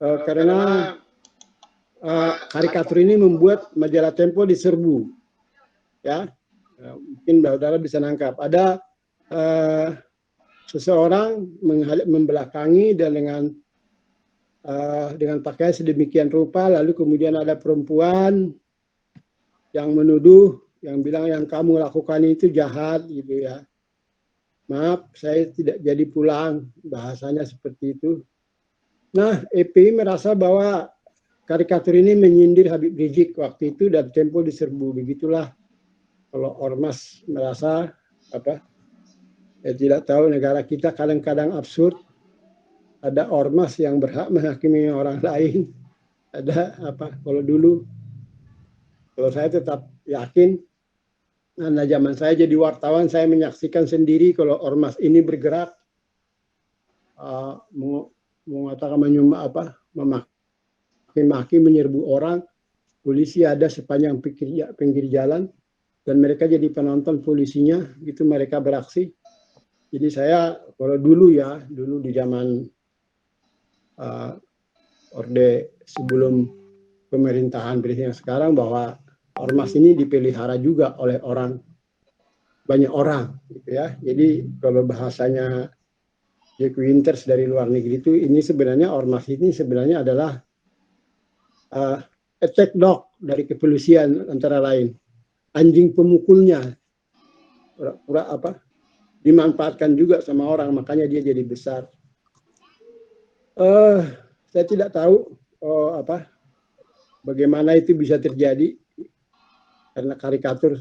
karena karikatur ini membuat majalah Tempo diserbu, ya. Mungkin saudara bisa nangkap. Ada seseorang membelakangi dan dengan pakaian sedemikian rupa, lalu kemudian ada perempuan yang menuduh, yang bilang yang kamu lakukan itu jahat, gitu ya. Maaf, saya tidak jadi pulang, bahasanya seperti itu. Nah, EPI merasa bahwa karikatur ini menyindir Habib Rizik waktu itu dan Tempo diserbu. Begitulah kalau ormas merasa tidak tahu, negara kita kadang-kadang absurd. Ada ormas yang berhak menghakimi orang lain. Ada kalau saya tetap yakin, karena zaman saya jadi wartawan, saya menyaksikan sendiri kalau ormas ini bergerak mengatakan memaki-maki, menyerbu orang, polisi ada sepanjang pinggir jalan, dan mereka jadi penonton polisinya, gitu mereka beraksi. Jadi saya kalau dulu di zaman Orde sebelum pemerintahan yang sekarang, bahwa ormas ini dipelihara juga oleh banyak orang, gitu ya. Jadi kalau bahasanya Jack Winters dari luar negeri itu, ini sebenarnya ormas ini sebenarnya adalah attack dog dari kepolisian antara lain, anjing pemukulnya, dimanfaatkan juga sama orang, makanya dia jadi besar. Saya tidak tahu bagaimana itu bisa terjadi, karena karikatur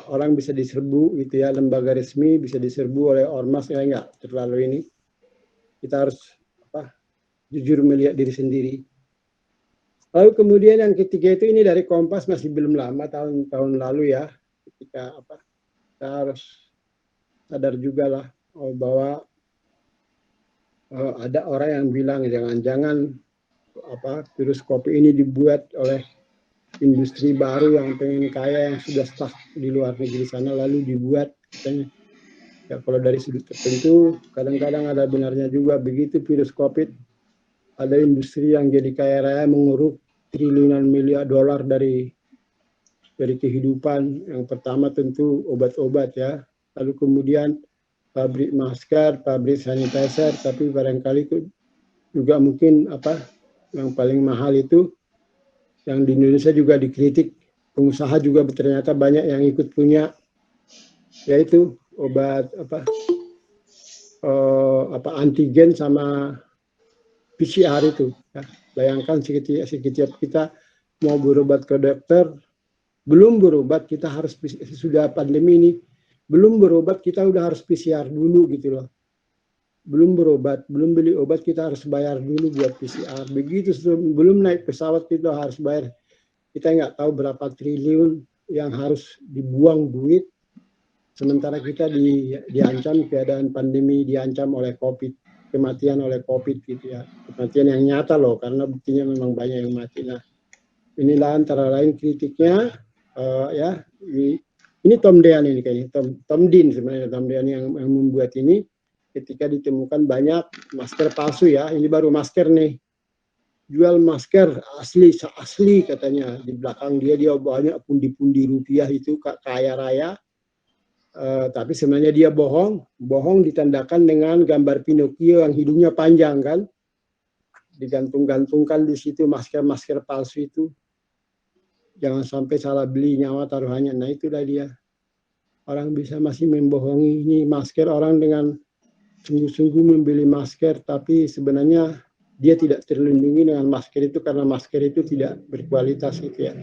orang bisa diserbu, gitu ya, lembaga resmi bisa diserbu oleh ormas, ya enggak terlalu ini. Kita harus jujur melihat diri sendiri. Lalu kemudian yang ketiga itu, ini dari Kompas, masih belum lama, tahun lalu ya, ketika kita harus sadar juga lah bahwa ada orang yang bilang jangan-jangan virus kopi ini dibuat oleh industri baru yang pengen kaya, yang sudah stuck di luar negeri sana, lalu dibuat, katanya. Ya, kalau dari sudut tertentu kadang-kadang ada benarnya juga begitu. Virus COVID, ada industri yang jadi kaya raya, menguruk triliunan miliar dolar dari kehidupan. Yang pertama tentu obat-obat, ya, lalu kemudian pabrik masker, pabrik sanitizer, tapi barangkali juga mungkin yang paling mahal itu yang di Indonesia juga dikritik, pengusaha juga ternyata banyak yang ikut punya, yaitu obat antigen sama PCR itu. Ya. Bayangkan setiap kita mau berobat ke dokter, belum berobat kita harus, sudah pandemi ini, belum berobat kita udah harus PCR dulu, gitu loh. Belum berobat, belum beli obat, kita harus bayar dulu buat PCR. Begitu belum naik pesawat kita harus bayar. Kita nggak tahu berapa triliun yang harus dibuang duit, sementara kita diancam keadaan pandemi, diancam oleh COVID, kematian oleh COVID, gitu ya. Kematian yang nyata loh, karena buktinya memang banyak yang mati. Nah, inilah antara lain kritiknya, ya. Ini Tom Dean ini kayaknya, Tom Dean sebenarnya, Tom Dean yang membuat ini, ketika ditemukan banyak masker palsu, ya. Ini baru masker nih, jual masker asli katanya. Di belakang dia banyak pundi-pundi rupiah, itu kaya raya. Tapi sebenarnya dia bohong ditandakan dengan gambar Pinocchio yang hidungnya panjang, kan, digantung-gantungkan di situ masker palsu itu. Jangan sampai salah beli, nyawa taruhannya. Nah, itulah dia, orang bisa masih membohongi. Ini masker, orang dengan sungguh-sungguh membeli masker, tapi sebenarnya dia tidak terlindungi dengan masker itu, karena masker itu tidak berkualitas, gitu ya.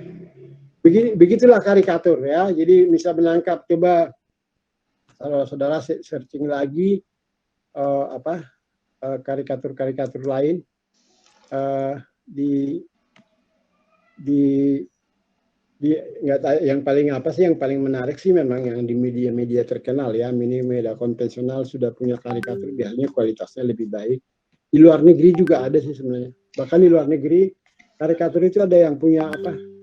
Begitulah karikatur, ya. Jadi bisa menangkap. Coba kalau saudara searching lagi karikatur-karikatur lain yang paling menarik sih memang yang di media-media terkenal, ya. Media konvensional sudah punya karikatur, biasanya kualitasnya lebih baik. Di luar negeri juga ada sih sebenarnya. Bahkan di luar negeri karikatur itu ada yang punya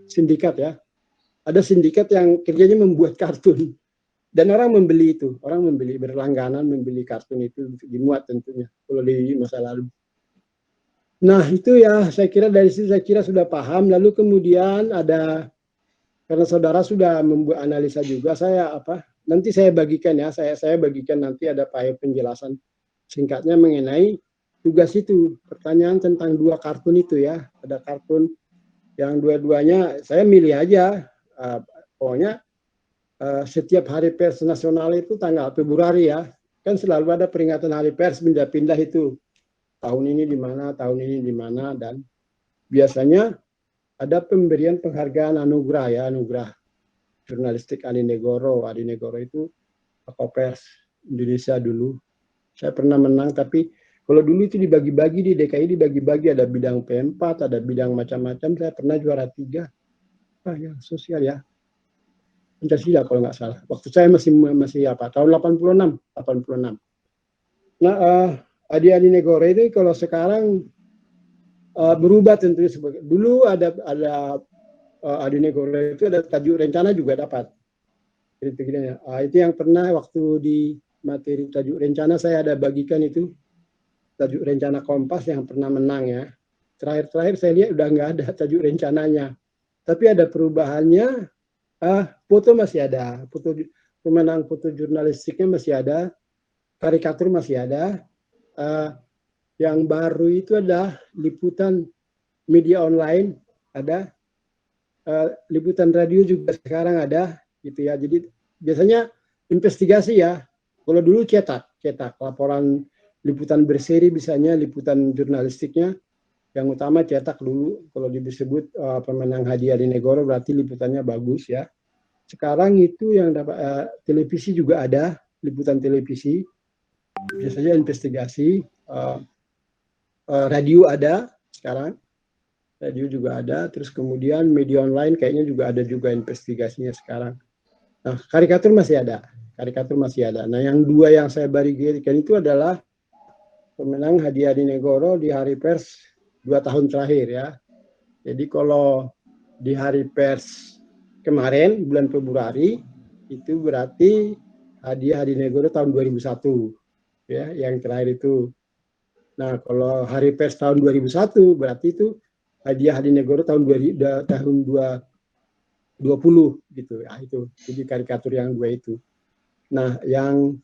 sindikat, ya. Ada sindikat yang kerjanya membuat kartun, dan orang membeli itu, berlangganan membeli kartun itu untuk dimuat tentunya kalau di masa lalu. Nah itu ya saya kira dari situ saya kira sudah paham. Lalu kemudian ada, karena saudara sudah membuat analisa juga, saya nanti saya bagikan ya, saya bagikan nanti ada penjelasan singkatnya mengenai tugas itu. Pertanyaan tentang 2 kartun itu ya, ada kartun yang dua-duanya saya milih aja, pokoknya setiap hari pers nasional itu tanggal Februari ya, kan selalu ada peringatan hari pers, pindah-pindah itu, tahun ini di mana, tahun ini di mana, dan biasanya ada pemberian penghargaan anugerah ya, anugerah jurnalistik Adi Negoro. Adi Negoro itu tokoh pers Indonesia dulu. Saya pernah menang, tapi kalau dulu itu dibagi-bagi di DKI, dibagi-bagi, ada bidang P4, ada bidang macam-macam. Saya pernah juara 3. Yang sosial ya, Pancasila kalau nggak salah. Waktu saya masih tahun 86. Nah, Adi Negoro ini kalau sekarang berubah tentunya. Dulu ada Adi Negoro itu ada tajuk rencana juga dapat. Itu yang pernah waktu di materi tajuk rencana saya ada bagikan itu, tajuk rencana Kompas yang pernah menang ya. Terakhir saya lihat udah nggak ada tajuk rencananya, tapi ada perubahannya. Foto masih ada, foto pemenang foto jurnalistiknya masih ada, karikatur masih ada. Yang baru itu ada liputan media online, ada liputan radio juga sekarang ada gitu ya. Jadi biasanya investigasi ya. Kalau dulu cetak laporan liputan berseri, misalnya liputan jurnalistiknya yang utama cetak dulu. Kalau disebut pemenang hadiah di Negoro berarti liputannya bagus ya. Sekarang itu yang dapat televisi juga ada, liputan televisi. Biasanya investigasi. Radio ada sekarang. Radio juga ada, terus kemudian media online kayaknya juga ada juga investigasinya sekarang. Nah, karikatur masih ada. Nah, yang 2 yang saya bagikan itu adalah pemenang hadiah di Negoro di hari pers 2 tahun terakhir ya. Jadi kalau di hari pers kemarin bulan Februari itu berarti hadiah di Negoro tahun 2001 ya, yang terakhir itu. Nah, kalau hari pers tahun 2001 berarti itu hadiah di Negoro tahun 2020 gitu ya, itu. Jadi karikatur yang 2 itu. Nah, yang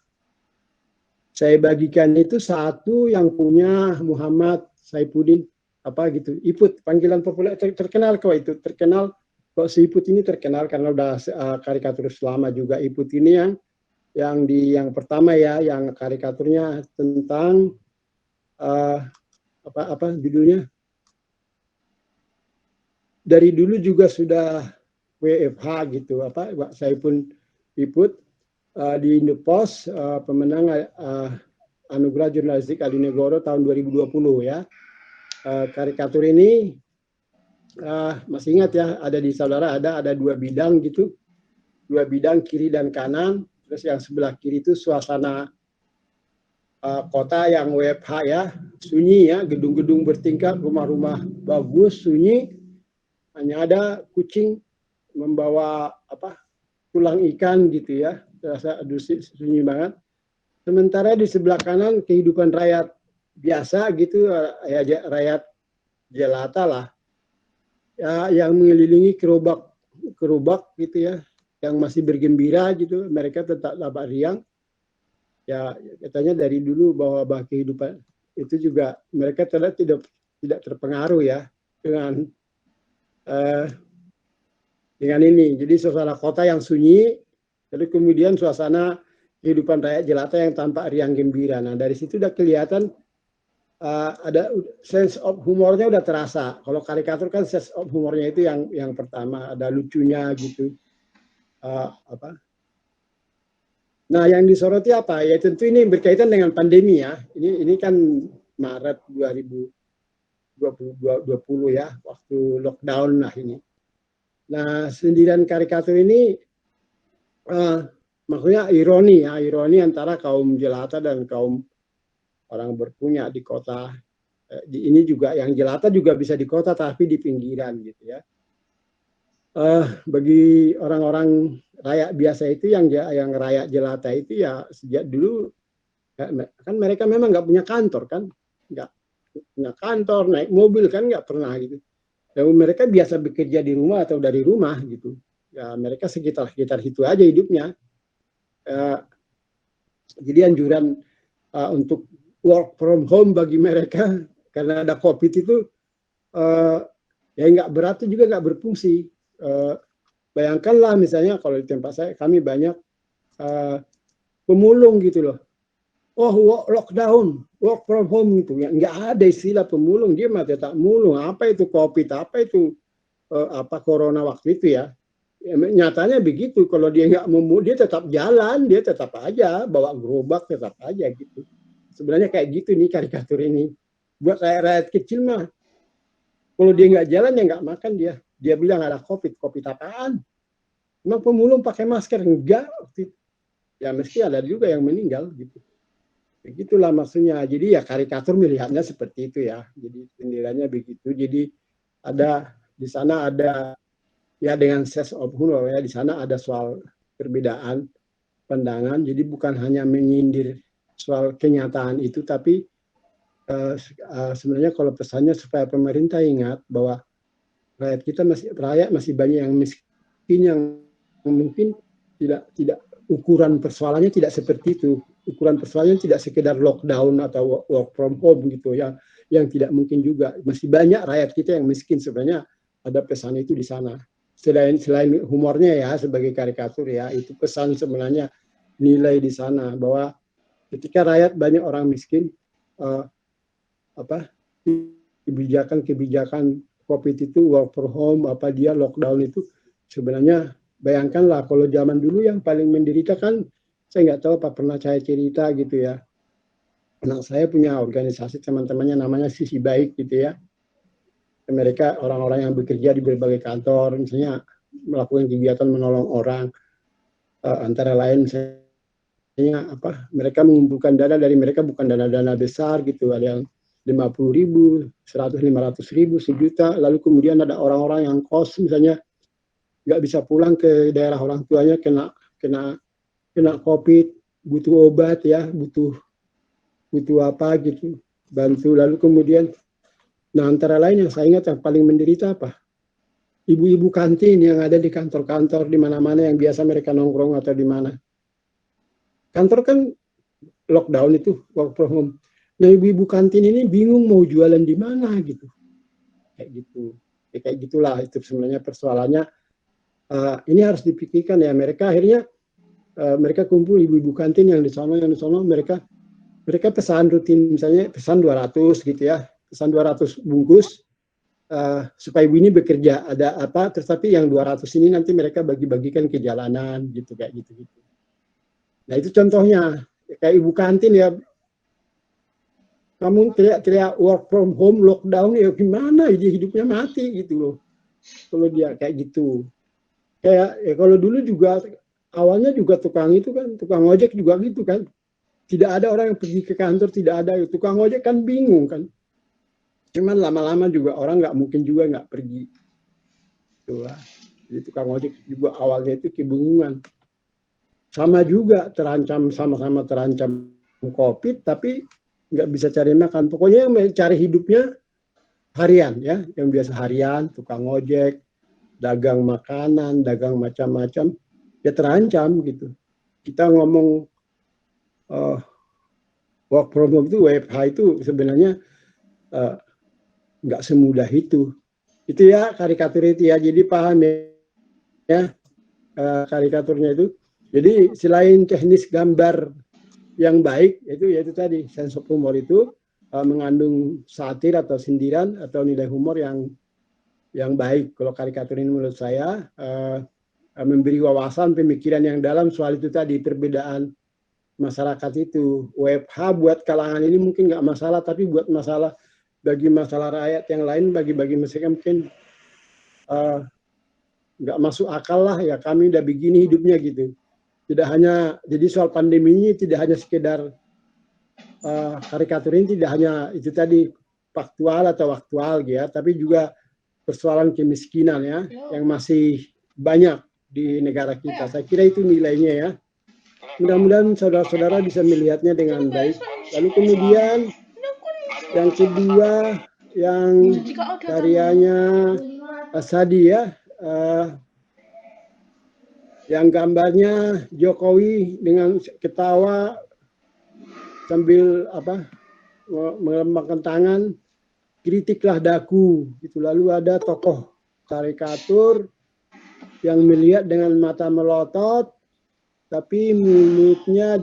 saya bagikan itu satu yang punya Muhammad Saifuddin gitu, Iput, panggilan populer terkenal kok itu, terkenal kok si Iput ini terkenal karena udah karikatur lama juga. Iput ini yang pertama ya, yang karikaturnya tentang judulnya, dari dulu juga sudah WFH gitu, Saiful Iput di Indopos, pemenang anugerah jurnalistik Adi Negoro tahun 2020 ya. Karikatur ini masih ingat ya, ada di saudara, ada 2 bidang gitu, 2 bidang kiri dan kanan. Terus yang sebelah kiri itu suasana kota yang WFH ya, sunyi ya, gedung-gedung bertingkat, rumah-rumah bagus, sunyi, hanya ada kucing membawa tulang ikan gitu ya, terasa sunyi banget. Sementara di sebelah kanan kehidupan rakyat biasa gitu ya, rakyat jelata lah ya, yang mengelilingi kerubak gitu ya, yang masih bergembira gitu, mereka tetap dapat riang ya. Katanya dari dulu bahwa kehidupan itu juga mereka tidak terpengaruh ya dengan ini. Jadi suasana kota yang sunyi, lalu kemudian suasana kehidupan rakyat jelata yang tampak riang gembira. Nah, dari situ udah kelihatan ada sense of humornya udah terasa. Kalau karikatur kan sense of humornya itu yang pertama, ada lucunya gitu. Nah, yang disoroti apa? Ya tentu ini berkaitan dengan pandemi ya. Ini kan Maret 2020 ya, waktu lockdown lah ini. Nah, sindiran karikatur ini maksudnya ironi antara kaum jelata dan kaum orang berpunya di kota. Ini juga yang jelata juga bisa di kota tapi di pinggiran gitu ya. Bagi orang-orang rakyat biasa itu yang rakyat jelata itu ya sejak dulu kan mereka memang nggak punya kantor kan, nggak punya kantor, naik mobil, kan nggak pernah gitu. Dan mereka biasa bekerja di rumah atau dari rumah gitu. Ya mereka sekitar itu aja hidupnya. Jadi anjuran untuk work from home bagi mereka karena ada COVID itu ya nggak berat juga nggak berfungsi. Bayangkanlah misalnya kalau di tempat saya, kami banyak pemulung gitu loh. Oh, lockdown, work from home gitu. Ya, nggak ada istilah pemulung, dia mah tetap mulung. Apa itu COVID, apa itu apa corona waktu itu ya. Ya, nyatanya begitu, kalau dia nggak mau, dia tetap jalan, dia tetap aja bawa gerobak, tetap aja gitu. Sebenarnya kayak gitu nih karikatur ini. Buat rakyat kecil mah, kalau dia nggak jalan ya nggak makan dia. Dia bilang ada COVID, COVID apaan? Emang pemulung pakai masker? Enggak. Ya meski ada juga yang meninggal gitu. Begitulah maksudnya. Jadi ya karikatur melihatnya seperti itu ya. Jadi penilaiannya begitu. Jadi ada di sana ada ya dengan sense of humor ya, di sana ada soal perbedaan pandangan. Jadi bukan hanya menyindir soal kenyataan itu, tapi sebenarnya kalau pesannya supaya pemerintah ingat bahwa rakyat masih banyak yang miskin, yang mungkin tidak ukuran persoalannya tidak seperti itu. Ukuran persoalannya tidak sekedar lockdown atau work from home gitu ya, yang tidak mungkin juga. Masih banyak rakyat kita yang miskin, sebenarnya ada pesan itu di sana. Selain humornya ya sebagai karikatur ya, itu pesan sebenarnya nilai di sana bahwa ketika rakyat banyak orang miskin, kebijakan COVID itu work from home, dia lockdown itu sebenarnya bayangkanlah kalau zaman dulu yang paling menderita kan, saya nggak tahu apa pernah saya cerita gitu ya. Anak saya punya organisasi teman-temannya namanya Sisi Baik gitu ya. Mereka orang-orang yang bekerja di berbagai kantor, misalnya melakukan kegiatan menolong orang, antara lain misalnya mereka mengumpulkan dana dari mereka bukan dana-dana besar gitu, ada yang 50.000, 100, 500.000, 1 juta, lalu kemudian ada orang-orang yang kos misalnya nggak bisa pulang ke daerah orang tuanya, kena COVID, butuh obat ya, butuh apa gitu, bantu. Lalu kemudian, nah antara lain yang saya ingat yang paling menderita apa? Ibu-ibu kantin yang ada di kantor-kantor di mana-mana yang biasa mereka nongkrong atau di mana. Kantor kan lockdown itu, work from home. Nah ibu-ibu kantin ini bingung mau jualan di mana gitu. Kayak gitu. Ya, kayak gitulah itu sebenarnya persoalannya. Ini harus dipikirkan ya. Mereka akhirnya mereka kumpul ibu-ibu kantin yang di sana, mereka pesan rutin, misalnya pesan 200 gitu ya. Pesan 200 bungkus supaya ibu ini bekerja. Ada apa, tetapi yang 200 ini nanti mereka bagi-bagikan ke jalanan gitu, kayak gitu-gitu. Nah itu contohnya, kayak ibu kantin ya, kamu teriak-teriak work from home, lockdown, ya gimana, dia hidupnya mati gitu loh. Kalau dia kayak gitu. Kayak ya kalau dulu juga, awalnya juga tukang itu kan, tukang ojek juga gitu kan. Tidak ada orang yang pergi ke kantor, tidak ada. Tukang ojek kan bingung kan. Cuman lama-lama juga orang nggak mungkin juga nggak pergi. Itulah. Jadi tukang ojek juga awalnya itu kebingungan. Sama juga sama-sama terancam COVID, tapi nggak bisa cari makan. Pokoknya yang cari hidupnya harian ya, yang biasa harian, tukang ojek, dagang makanan, dagang macam-macam, ya terancam gitu. Kita ngomong work from home itu, WFH itu sebenarnya nggak semudah itu. Itu ya karikatur itu ya, jadi paham ya karikaturnya itu. Jadi selain teknis gambar yang baik, yaitu tadi sense of humor itu mengandung satir atau sindiran atau nilai humor yang baik. Kalau karikatur ini menurut saya memberi wawasan pemikiran yang dalam soal itu tadi, perbedaan masyarakat itu. WFH buat kalangan ini mungkin nggak masalah, tapi buat bagi masalah rakyat yang lain, bagi mereka mungkin nggak masuk akal lah ya, kami udah begini hidupnya gitu. Tidak hanya, jadi soal pandemi ini tidak hanya sekedar karikatur ini tidak hanya itu tadi faktual atau aktual ya, tapi juga persoalan kemiskinan ya yang masih banyak di negara kita. Saya kira itu nilainya ya. Mudah-mudahan saudara-saudara bisa melihatnya dengan baik. Lalu kemudian Yang kedua yang karyanya Asadi ya, yang gambarnya Jokowi dengan ketawa sambil melambangkan tangan, kritiklah daku. Itu lalu ada tokoh karikatur yang melihat dengan mata melotot, tapi mulutnya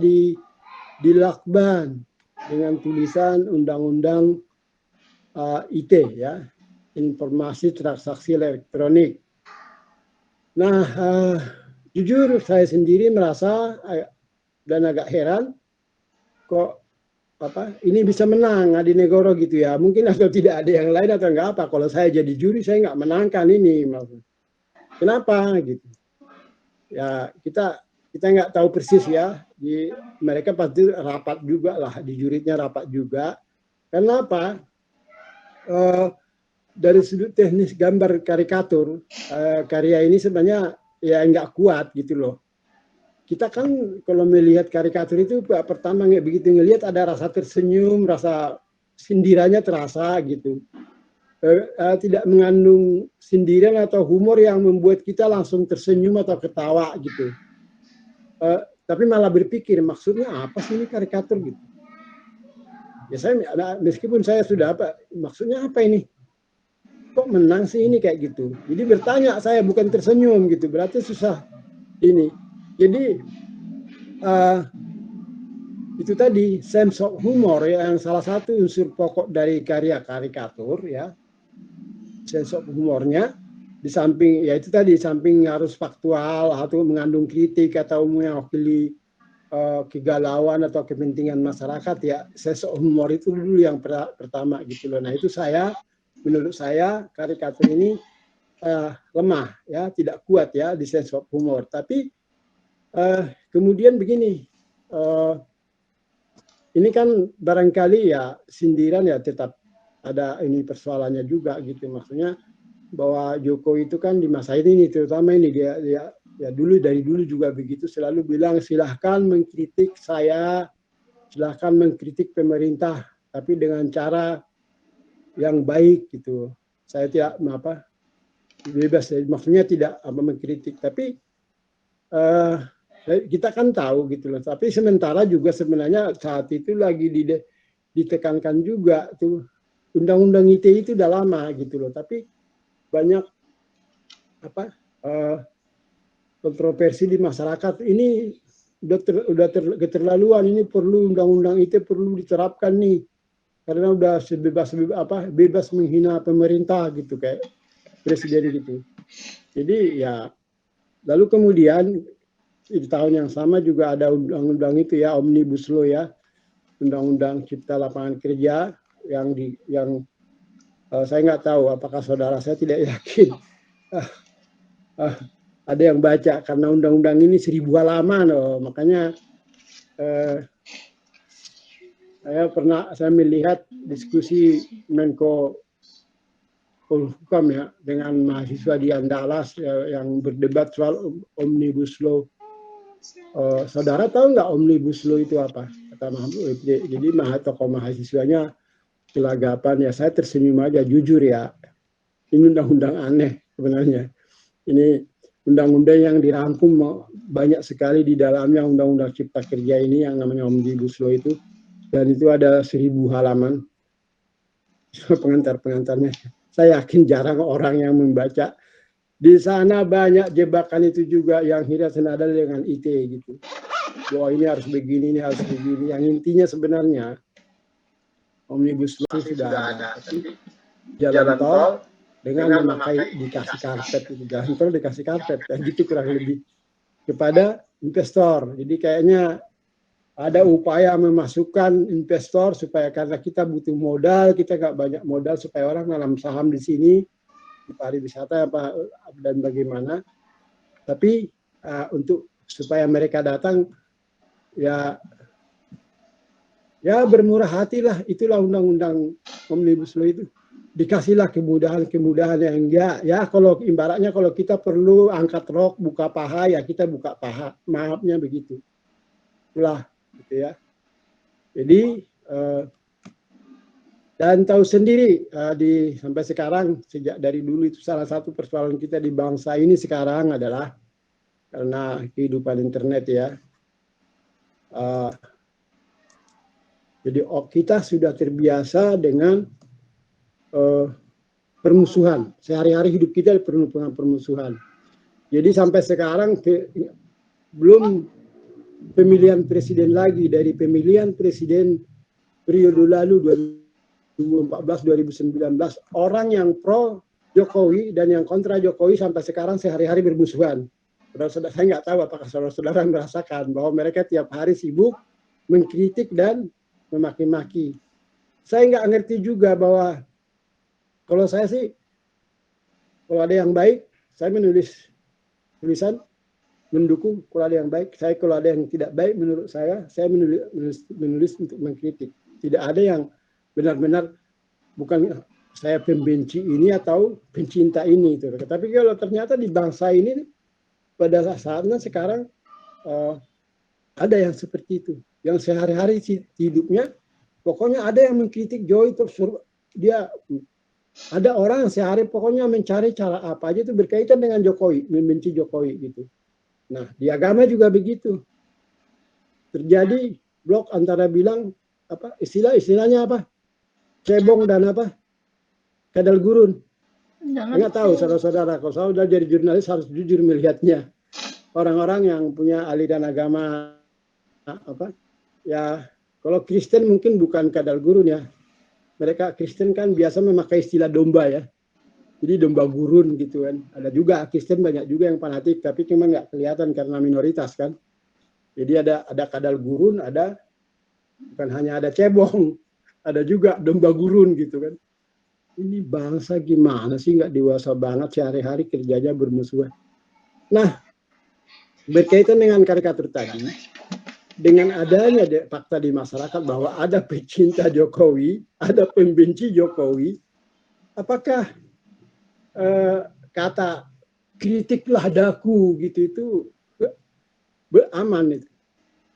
dilakban dengan tulisan undang-undang IT ya, informasi transaksi elektronik. Nah, jujur saya sendiri merasa dan agak heran kok ini bisa menang Adi Negoro gitu ya. Mungkin atau tidak ada yang lain atau enggak apa. Kalau saya jadi juri saya nggak menangkan ini. Kenapa gitu? Ya kita nggak tahu persis ya. Mereka pasti rapat juga lah, di juridnya rapat juga. Kenapa? Dari sudut teknis gambar karikatur, karya ini sebenarnya ya nggak kuat gitu loh. Kita kan kalau melihat karikatur itu pertama begitu ngelihat ada rasa tersenyum, rasa sindirannya terasa gitu. Tidak mengandung sindiran atau humor yang membuat kita langsung tersenyum atau ketawa gitu. Tapi malah berpikir maksudnya apa sih ini karikatur gitu. Ya saya meskipun saya sudah maksudnya apa ini? Kok menang sih ini kayak gitu. Jadi bertanya saya bukan tersenyum gitu. Berarti susah ini. Jadi itu tadi sense of humor ya, yang salah satu unsur pokok dari karya karikatur ya. Sense of humornya di samping ya itu tadi, samping harus faktual atau mengandung kritik atau mewakili kegalauan atau kepentingan masyarakat ya, sense of humor itu dulu yang pertama gitu loh. Nah itu menurut saya karikatur ini lemah ya, tidak kuat ya di sense of humor. Tapi kemudian begini, ini kan barangkali ya sindiran ya tetap ada ini persoalannya juga gitu. Maksudnya bahwa Jokowi itu kan di masa ini terutama ini dia ya dari dulu juga begitu, selalu bilang silahkan mengkritik saya, silahkan mengkritik pemerintah, tapi dengan cara yang baik gitu. Saya tidak bebas, maksudnya tidak mengkritik, tapi kita kan tahu gitu loh. Tapi sementara juga sebenarnya saat itu lagi ditekankan juga tuh undang-undang ITE itu udah lama gitu loh. Tapi banyak kontroversi di masyarakat. Ini udah keterlaluan, ini perlu undang-undang ITE perlu diterapkan nih. Karena udah bebas menghina pemerintah gitu kayak presiden gitu. Jadi ya lalu kemudian di tahun yang sama juga ada undang-undang itu ya, Omnibus Law ya, undang-undang cipta lapangan kerja yang saya nggak tahu apakah saudara, saya tidak yakin ada yang baca karena undang-undang ini 1000 halaman loh. Makanya saya melihat diskusi Menko Polhukam ya dengan mahasiswa di Andalas yang berdebat soal Omnibus Law. Saudara tahu nggak Omnibus Law itu apa? Kata Mahfud. Jadi tokoh mahasiswanya gelagapan ya, saya tersenyum aja jujur ya. Ini undang-undang aneh sebenarnya. Ini undang-undang yang dirangkum banyak sekali di dalamnya, undang-undang cipta kerja ini yang namanya Omnibus Law itu, dan itu ada 1000 halaman. Pengantar-pengantarnya saya yakin jarang orang yang membaca. Di sana banyak jebakan itu juga yang tidak senada dengan IT gitu. Bahwa ini harus begini, ini harus begini. Yang intinya sebenarnya Omnibus Law itu sudah ada. Tapi jalan tol dengan memakai dikasih karpet itu, jalan tol dikasih karpet dan gitu kurang lebih kepada investor. Jadi kayaknya ada upaya memasukkan investor supaya karena kita butuh modal, kita nggak banyak modal supaya orang nanam saham di sini di pariwisata dan bagaimana. Tapi untuk supaya mereka datang ya bermurah hatilah, itulah undang-undang Omnibus Law itu. Dikasihlah kemudahan-kemudahan yang enggak ya, kalau ibaratnya kalau kita perlu angkat rok buka paha ya kita buka paha, maafnya begitu. Itulah gitu ya. Jadi Dan tahu sendiri sampai sekarang, sejak dari dulu itu salah satu persoalan kita di bangsa ini sekarang adalah karena kehidupan internet ya. Jadi kita sudah terbiasa dengan permusuhan. Sehari-hari hidup kita penuh dengan permusuhan. Jadi sampai sekarang belum pemilihan presiden lagi, dari pemilihan presiden periode lalu 2014-2019, orang yang pro Jokowi dan yang kontra Jokowi sampai sekarang sehari-hari bermusuhan. Saudara-saudara, saya nggak tahu apakah saudara-saudara merasakan bahwa mereka tiap hari sibuk mengkritik dan memaki-maki. Saya nggak ngerti juga bahwa kalau saya sih, kalau ada yang baik, saya menulis tulisan mendukung. Kalau ada yang baik, kalau ada yang tidak baik menurut saya menulis untuk mengkritik. Tidak ada yang benar-benar bukan saya pembenci ini atau pencinta ini. Tapi kalau ternyata di bangsa ini pada saatnya sekarang ada yang seperti itu. Yang sehari-hari hidupnya pokoknya ada yang mengkritik Jokowi, terus dia ada orang yang sehari pokoknya mencari cara apa aja itu berkaitan dengan Jokowi, membenci Jokowi gitu. Nah, di agama juga begitu. Terjadi blok antara bilang apa istilahnya apa? Cebong dan apa? Kadal gurun. Enggak tahu saudara-saudara, kalau saya udah jadi jurnalis harus jujur melihatnya. Orang-orang yang punya aliran agama apa? Ya, kalau Kristen mungkin bukan kadal gurun ya. Mereka Kristen kan biasa memakai istilah domba ya. Jadi domba gurun gitu kan. Ada juga Kristen banyak juga yang fanatik, tapi cuma nggak kelihatan karena minoritas kan. Jadi ada kadal gurun, ada bukan hanya ada cebong, ada juga domba gurun gitu kan. Ini bangsa gimana sih, nggak dewasa banget, sehari-hari kerjanya bermusuhan. Nah, berkaitan dengan karikatur tadi, dengan adanya fakta di masyarakat bahwa ada pecinta Jokowi, ada pembenci Jokowi, apakah kata kritiklah daku gitu itu aman itu?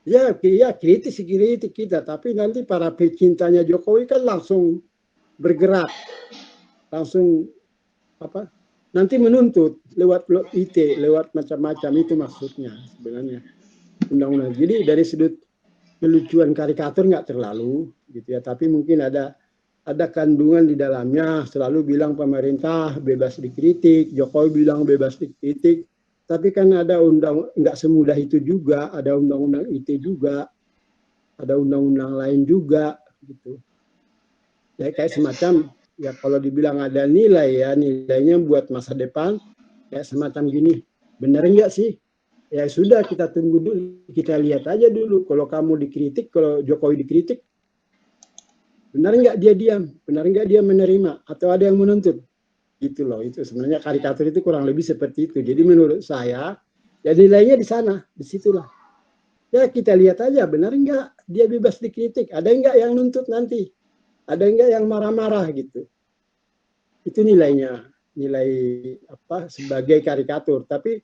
Ya kritik kita, tapi nanti para pecintanya Jokowi kan langsung bergerak, langsung apa? Nanti menuntut lewat IT, lewat macam-macam, itu maksudnya sebenarnya undang-undang. Jadi dari sudut kelucuan karikatur nggak terlalu gitu ya, tapi mungkin ada kandungan di dalamnya. Selalu bilang pemerintah bebas dikritik, Jokowi bilang bebas dikritik. Tapi kan ada nggak semudah itu juga, ada undang-undang IT juga, ada undang-undang lain juga, gitu. Ya kayak semacam, ya kalau dibilang ada nilai ya, nilainya buat masa depan, kayak semacam gini, benar nggak sih? Ya sudah, kita tunggu dulu, kita lihat aja dulu. Kalau kamu dikritik, kalau Jokowi dikritik, benar nggak dia diam? Benar nggak dia menerima? Atau ada yang menuntut? Gitu loh, itu sebenarnya karikatur itu kurang lebih seperti itu. Jadi menurut saya ya nilainya di sana, disitulah ya kita lihat aja benar nggak dia bebas dikritik, ada nggak yang nuntut nanti, ada nggak yang marah-marah gitu. Itu nilainya, nilai apa sebagai karikatur. Tapi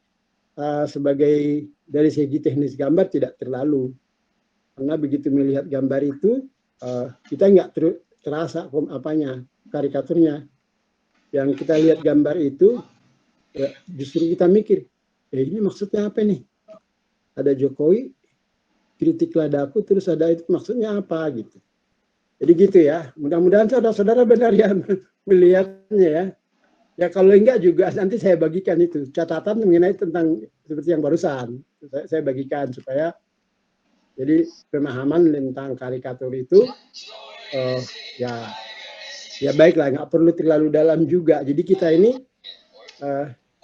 sebagai dari segi teknis gambar tidak terlalu, karena begitu melihat gambar itu kita nggak terasa apanya karikaturnya. Yang kita lihat gambar itu, ya, justru kita mikir, ini maksudnya apa nih? Ada Jokowi, kritiklah daku, terus ada itu maksudnya apa gitu. Jadi gitu ya, mudah-mudahan saudara-saudara benar ya melihatnya ya. Ya kalau enggak juga nanti saya bagikan itu, catatan mengenai tentang seperti yang barusan. Saya bagikan supaya jadi pemahaman tentang karikatur itu, ya baiklah, nggak perlu terlalu dalam juga. Jadi kita ini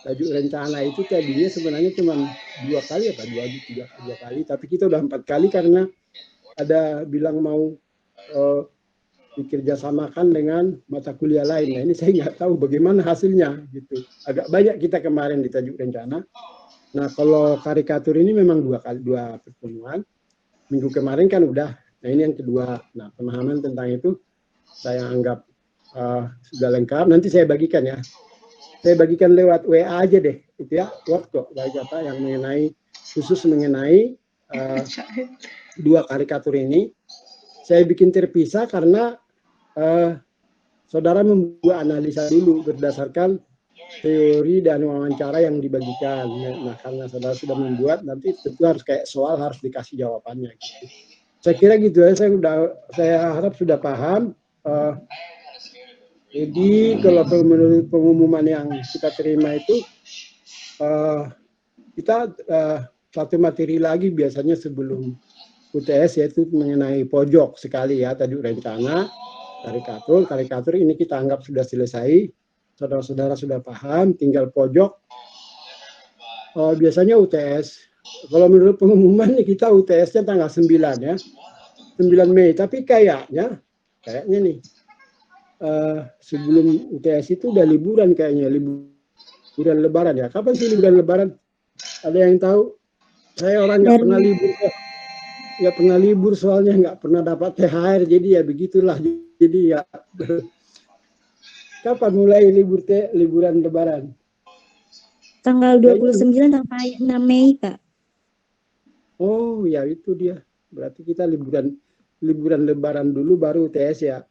tajuk rencana itu tadinya sebenarnya cuma 2 kali apa 3 kali, tapi kita udah 4 kali karena ada bilang mau dikerjasamakan dengan mata kuliah lain. Nah ini saya nggak tahu bagaimana hasilnya gitu. Agak banyak kita kemarin di tajuk rencana. Nah kalau karikatur ini memang 2 pertemuan. Minggu kemarin kan udah. Nah ini yang kedua. Nah pemahaman tentang itu saya anggap sudah lengkap. Nanti saya bagikan ya. Saya bagikan lewat WA aja deh, itu ya, Word kok, baik apa yang mengenai khusus mengenai 2 karikatur ini. Saya bikin terpisah karena saudara membuat analisa dulu berdasarkan teori dan wawancara yang dibagikan. Nah, karena saudara sudah membuat, nanti tentu harus kayak soal harus dikasih jawabannya. Gitu. Saya kira gitu ya. Saya harap sudah paham. Jadi kalau menurut pengumuman yang kita terima itu, kita satu materi lagi biasanya sebelum UTS, yaitu mengenai pojok sekali ya, tadi rencana, karikatur ini kita anggap sudah selesai, saudara-saudara sudah paham, tinggal pojok. Biasanya UTS, kalau menurut pengumuman kita UTS-nya tanggal 9 ya, 9 Mei, tapi kayaknya nih, sebelum UTS itu udah liburan kayaknya, liburan lebaran ya. Kapan sih liburan lebaran? Ada yang tahu? Saya orang nggak pernah libur kok. Nggak pernah libur soalnya nggak pernah dapat THR, jadi ya begitulah. Jadi ya kapan mulai liburan lebaran? Tanggal 29 sampai 6 Mei, Pak. Oh ya itu dia. Berarti kita liburan lebaran dulu baru UTS ya.